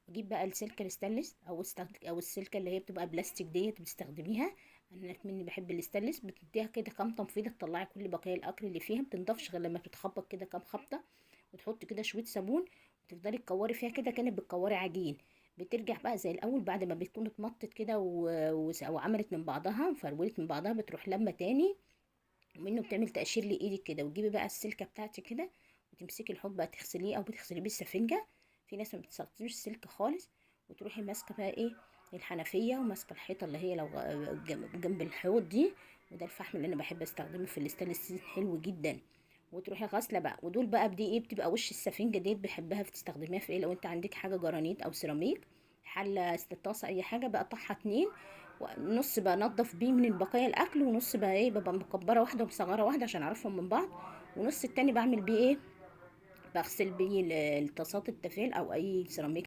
اجيب بقى السلكه الستانلس او السلكه اللي هي بتبقى بلاستيك ديت بتستخدميها. انا مني بحب الستانلس، بتديها كده كام تنفيذه تطلعي كل بقايا الاكل اللي فيها، بتنضفش غير لما بتتخبط كده كام خبطه، وتحطي كده شويه صابون وتفضلي تكوري فيها كده كانك بتكوري عجين. بترجع بقى زي الاول بعد ما بتكون اتمطت كده وعملت من بعضها فرولت من بعضها، بتروح لما تاني ومنه بتعمل تقشير لايدك كده، وتجيبي بقى السلكه بتاعتك كده وتمسكي الحوض بقى تغسليه او بتغسليه بالسفنجه. في ناس ما بتستخدمش السلك خالص، وتروحي ماسكه بقى ايه الحنفيه وماسكه الحيطه اللي هي لو جنب الحوض دي. وده الفحم اللي انا بحب استخدمه في الستانلس ستيل، حلو جدا. وتروحي غاسله بقى، ودول بقى بدي ايه بتبقى وش السفنجه ديت بحبها في تستخدميها في ايه لو انت عندك حاجه جرانيت او سيراميك، حله طاسه اي حاجه، بقطعها اتنين، ونص بنضف بيه من بقايا الاكل، ونص بقى ايه ببقى مكبره واحده ومصغره واحده عشان اعرفهم من بعض، ونص التاني بعمل بيه ايه بغسل بيه الطاسات التيفال او اي سيراميك.